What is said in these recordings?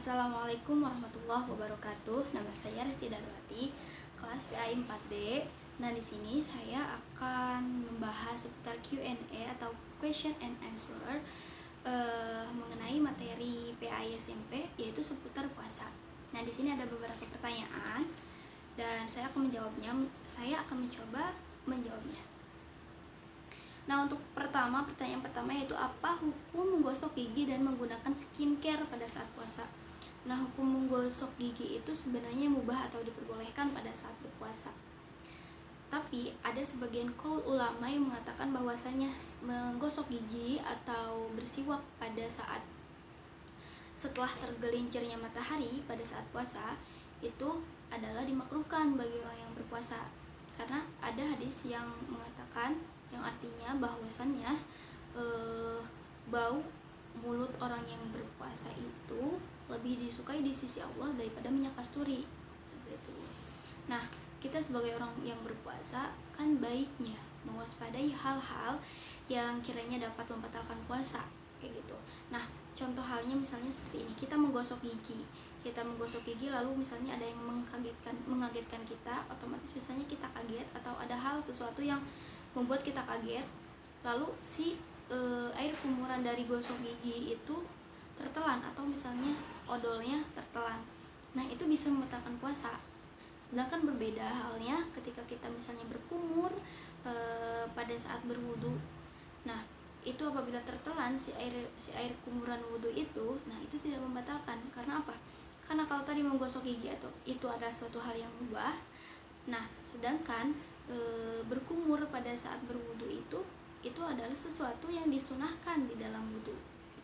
Assalamualaikum warahmatullahi wabarakatuh. Nama saya Resti Darwati, kelas PAI 4B. Nah, di sini saya akan membahas seputar Q&A atau question and answer mengenai materi PAI SMP, yaitu seputar puasa. Nah, di sini ada beberapa pertanyaan dan saya akan menjawabnya. Saya akan mencoba menjawabnya. Nah, untuk pertanyaan pertama yaitu apa hukum menggosok gigi dan menggunakan skincare pada saat puasa. Nah, hukum menggosok gigi itu sebenarnya mubah atau diperbolehkan pada saat berpuasa. Tapi ada sebagian kaul ulama yang mengatakan bahwasanya menggosok gigi atau bersiwak pada saat setelah tergelincirnya matahari pada saat puasa itu adalah dimakruhkan bagi orang yang berpuasa. Karena ada hadis yang mengatakan, yang artinya bahwasannya bau mulut orang yang berpuasa itu lebih disukai di sisi Allah daripada minyak kasturi, seperti itu. Nah, kita sebagai orang yang berpuasa kan baiknya mewaspadai hal-hal yang kiranya dapat membatalkan puasa, kayak gitu. Nah, contoh halnya misalnya seperti ini, kita menggosok gigi lalu misalnya ada yang mengagetkan kita, otomatis misalnya kita kaget atau ada hal sesuatu yang membuat kita kaget, lalu si air kumuran dari gosok gigi itu tertelan atau misalnya odolnya tertelan. Nah, itu bisa membatalkan puasa. Sedangkan berbeda halnya ketika kita misalnya berkumur pada saat berwudu. Nah, itu apabila tertelan si air kumuran wudu itu, nah itu tidak membatalkan. Karena apa? Karena kalau tadi menggosok gigi itu adalah suatu hal yang mubah. Nah, sedangkan berkumur pada saat berwudu itu adalah sesuatu yang disunahkan di dalam wudu.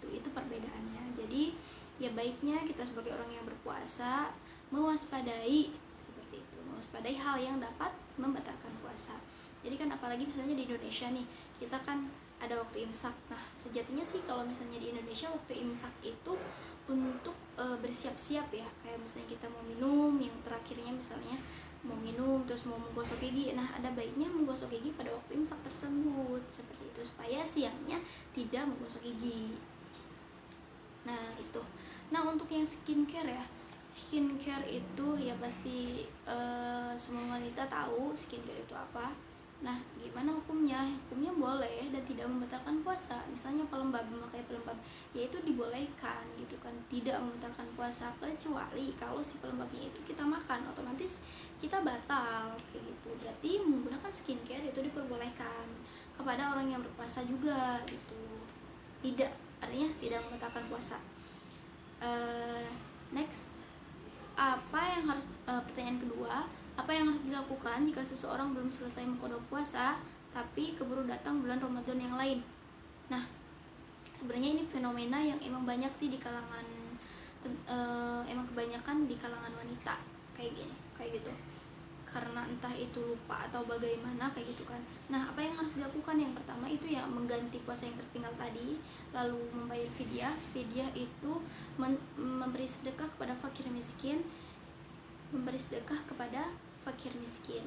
Itu perbedaannya. Jadi ya baiknya kita sebagai orang yang berpuasa mewaspadai seperti itu, mewaspadai hal yang dapat membatalkan puasa. Jadi kan apalagi misalnya di Indonesia nih, kita kan ada waktu imsak. Nah, sejatinya sih kalau misalnya di Indonesia waktu imsak itu untuk bersiap-siap ya, kayak misalnya kita mau minum, yang terakhirnya misalnya mau minum terus mau menggosok gigi. Nah, ada baiknya menggosok gigi pada waktu imsak tersebut, seperti itu, supaya siangnya tidak menggosok gigi. Nah, itu. Nah, untuk yang skincare itu ya pasti semua wanita tahu skincare itu apa. Nah, gimana hukumnya? Hukumnya boleh dan tidak membatalkan puasa. Misalnya pelembab, memakai pelembab, yaitu dibolehkan gitu kan, tidak membatalkan puasa, kecuali kalau si pelembabnya itu kita makan, otomatis kita batal kayak gitu. Berarti menggunakan skincare itu diperbolehkan kepada orang yang berpuasa juga gitu. Artinya tidak membatalkan puasa. Next, pertanyaan kedua, apa yang harus dilakukan jika seseorang belum selesai mengkodok puasa tapi keburu datang bulan Ramadan yang lain? Nah, sebenarnya ini fenomena yang emang banyak sih di kalangan emang kebanyakan di kalangan wanita kayak gitu. Karena entah itu lupa atau bagaimana kayak gitu kan. Nah, apa yang harus dilakukan? Yang pertama itu ya mengganti puasa yang tertinggal tadi, lalu membayar fidyah. Fidyah itu memberi sedekah kepada fakir miskin,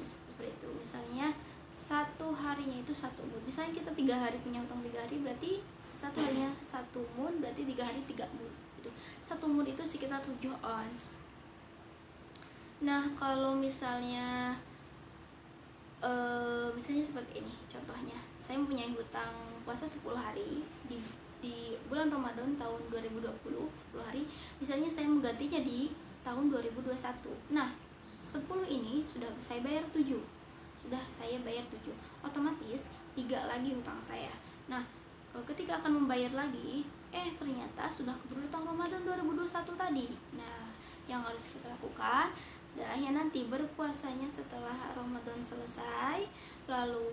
seperti itu. Misalnya satu harinya itu 1 mud. Misalnya kita 3 hari punya utang 3 hari, berarti satu harinya 1 mud, berarti 3 hari 3 mud. Itu 1 mud itu sekitar 7 ons. Nah, kalau misalnya misalnya seperti ini contohnya, saya mempunyai hutang puasa 10 hari di bulan Ramadan tahun 2020, 10 hari. Misalnya saya menggantinya di tahun 2021. Nah, 10 ini sudah saya bayar 7. Otomatis 3 lagi hutang saya. Nah, ketika akan membayar lagi, ternyata sudah keburu hutang Ramadan 2021 tadi. Nah, yang harus kita lakukan adalah ya nanti berpuasanya setelah Ramadan selesai, lalu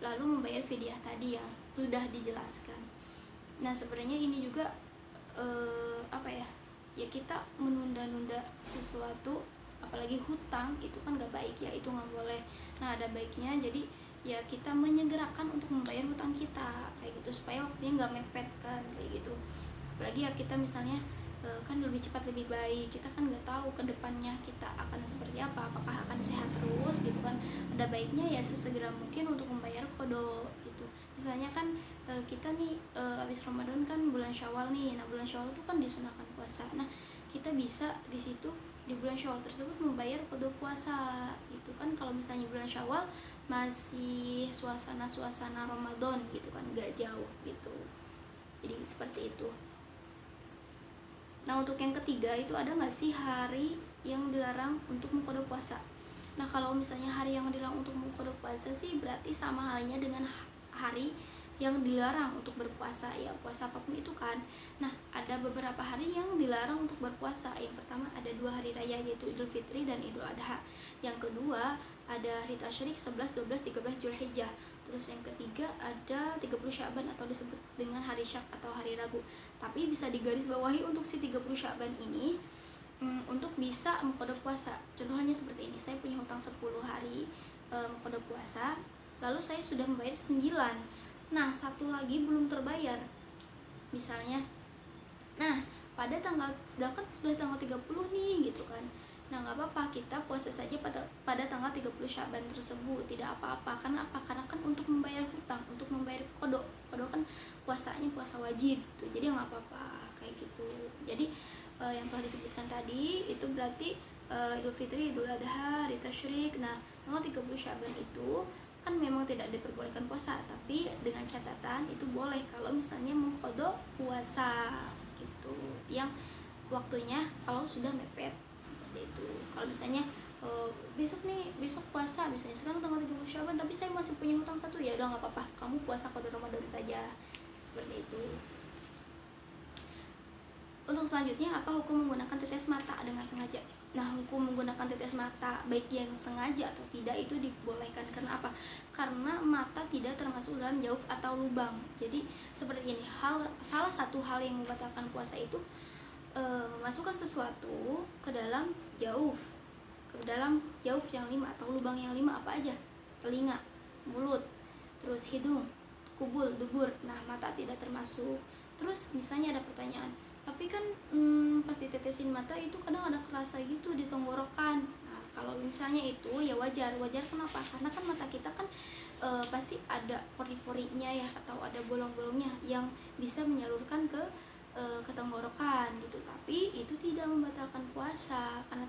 membayar fidyah tadi yang sudah dijelaskan. Nah, sebenarnya ini juga ya kita menunda-nunda sesuatu, apalagi hutang itu kan gak baik ya, itu gak boleh. Nah, ada baiknya jadi ya kita menyegerakan untuk membayar hutang kita kayak gitu, supaya waktunya gak mepet kan kayak gitu. Apalagi ya kita misalnya kan lebih cepat lebih baik, kita kan nggak tahu ke depannya kita akan seperti apa, apakah akan sehat terus gitu kan. Ada baiknya ya sesegera mungkin untuk membayar qada gitu. Misalnya kan kita nih habis Ramadan kan bulan Syawal nih. Nah, bulan Syawal itu kan disunahkan puasa. Nah, kita bisa di situ di bulan Syawal tersebut membayar qada puasa gitu kan. Kalau misalnya bulan Syawal masih suasana Ramadan gitu kan, gak jauh gitu. Jadi seperti itu. Nah, untuk yang ketiga itu ada nggak sih hari yang dilarang untuk mengqada puasa? Nah, kalau misalnya hari yang dilarang untuk mengqada puasa sih berarti sama halnya dengan hari yang dilarang untuk berpuasa, ya puasa apapun itu kan. Nah, ada beberapa hari yang dilarang untuk berpuasa. Yang pertama ada 2 hari raya, yaitu Idul Fitri dan Idul Adha. Yang kedua ada hari tasyrik 11, 12, 13 Zulhijjah. Terus yang ketiga ada 30 Sya'ban atau disebut dengan hari Syak atau hari Rabu. Tapi bisa digarisbawahi untuk si 30 Sya'ban ini untuk bisa mengqada puasa. Contohnya seperti ini, saya punya hutang 10 hari mengqada puasa, lalu saya sudah membayar 9. Nah, satu lagi belum terbayar misalnya. Nah, sedangkan sudah tanggal 30 nih gitu kan. Nah, nggak apa-apa, kita puasa saja pada tanggal 30 Sya'ban tersebut, tidak apa-apa. Karena apa? Karena kan untuk membayar hutang, untuk membayar qada kan puasanya puasa wajib gitu. Jadi nggak apa-apa kayak gitu. Jadi yang telah disebutkan tadi itu berarti Idul Fitri, Idul Adha, hari tasyrik. Nah, tanggal 30 Sya'ban itu kan memang tidak diperbolehkan puasa, tapi dengan catatan itu boleh kalau misalnya mengqada puasa gitu, yang waktunya kalau sudah mepet seperti itu. Kalau misalnya besok puasa, misalnya sekarang tanggal 30 Sya'ban tapi saya masih punya hutang 1, ya udah nggak apa-apa, kamu puasa qada Ramadan saja, seperti itu. Untuk selanjutnya, apa hukum menggunakan tetes mata dengan sengaja? Nah, hukum menggunakan tetes mata baik yang sengaja atau tidak itu dibolehkan. Karena apa? Karena mata tidak termasuk dalam jauf atau lubang. Jadi seperti ini, salah satu hal yang membatalkan puasa itu memasukkan sesuatu ke dalam jauf yang 5 atau lubang yang 5. Apa aja? Telinga, mulut, terus hidung, kubul, dubur. Nah, mata tidak termasuk. Terus misalnya ada pertanyaan, tapi kan pas ditetesin mata itu kadang ada kerasa gitu di tenggorokan. Nah, kalau misalnya itu ya wajar. Kenapa? Karena kan mata kita kan pasti ada pori-porinya ya, atau ada bolong-bolongnya yang bisa menyalurkan ke tenggorokan gitu. Tapi itu tidak membatalkan puasa karena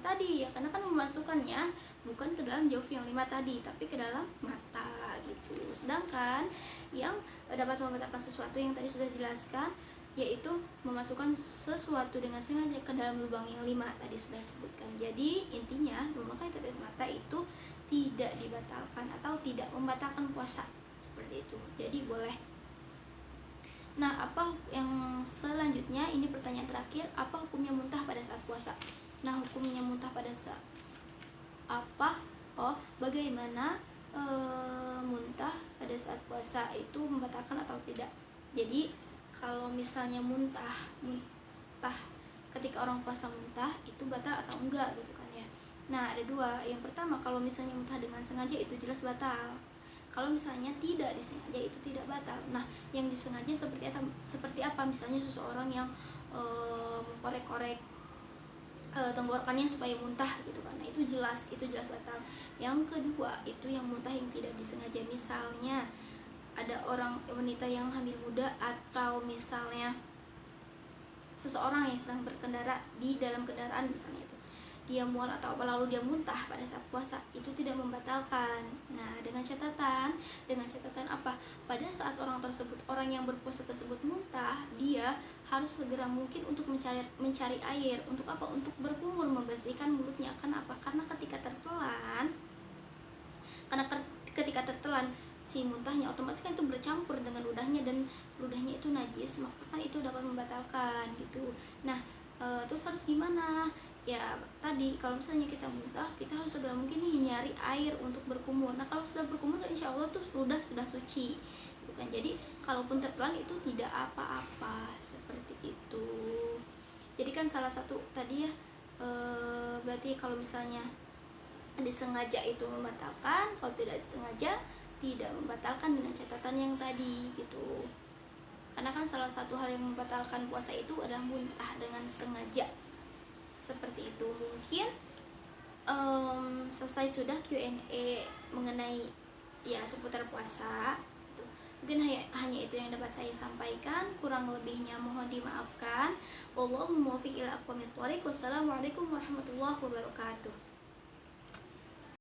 kan memasukkannya bukan ke dalam jauf yang 5 tadi, tapi ke dalam mata gitu. Sedangkan yang dapat membatalkan sesuatu yang tadi sudah dijelaskan, yaitu memasukkan sesuatu dengan sengaja ke dalam lubang yang 5 tadi sudah disebutkan. Jadi intinya memakai tetes mata itu tidak dibatalkan atau tidak membatalkan puasa, seperti itu. Jadi boleh. Nah, apa yang selanjutnya, ini pertanyaan terakhir, apa hukumnya muntah pada saat puasa? Nah, hukumnya muntah pada saat apa? Bagaimana muntah pada saat puasa itu membatalkan atau tidak? Jadi kalau misalnya muntah ketika orang puasa muntah itu batal atau enggak gitu kan ya. Nah, ada 2. Yang pertama, kalau misalnya muntah dengan sengaja itu jelas batal. Kalau misalnya tidak disengaja itu tidak batal. Nah, yang disengaja seperti apa? Misalnya seseorang yang mengkorek-korek tenggorokannya supaya muntah gitu kan. Nah, itu jelas batal. Yang kedua, itu yang muntah yang tidak disengaja. Misalnya ada wanita yang hamil muda, atau misalnya seseorang yang sedang berkendara di dalam kendaraan misalnya, itu dia mual atau apa lalu dia muntah pada saat puasa, itu tidak membatalkan. Nah, dengan catatan apa? Pada saat orang yang berpuasa tersebut muntah, dia harus segera mungkin untuk mencari air. Untuk apa? Untuk berkumur, membersihkan mulutnya. Kenapa? Karena ketika tertelan si muntahnya, otomatis kan itu bercampur dengan ludahnya, dan ludahnya itu najis, maka kan itu dapat membatalkan gitu. Nah, terus harus gimana? Ya tadi, kalau misalnya kita muntah, kita harus segera mungkin nih nyari air untuk berkumur. Nah, kalau sudah berkumur kan insya Allah tuh ludah sudah suci gitu kan. Jadi kalaupun tertelan itu tidak apa-apa, seperti itu. Jadi kan salah satu tadi ya, berarti kalau misalnya disengaja itu membatalkan, kalau tidak disengaja tidak membatalkan, dengan catatan yang tadi gitu. Karena kan salah satu hal yang membatalkan puasa itu adalah muntah dengan sengaja, seperti itu. Mungkin selesai sudah Q&A mengenai ya seputar puasa gitu. Mungkin hanya itu yang dapat saya sampaikan, kurang lebihnya mohon dimaafkan. Wallahul muwaffiq ila aqwamit thoriq. Wassalamualaikum warahmatullahi wabarakatuh.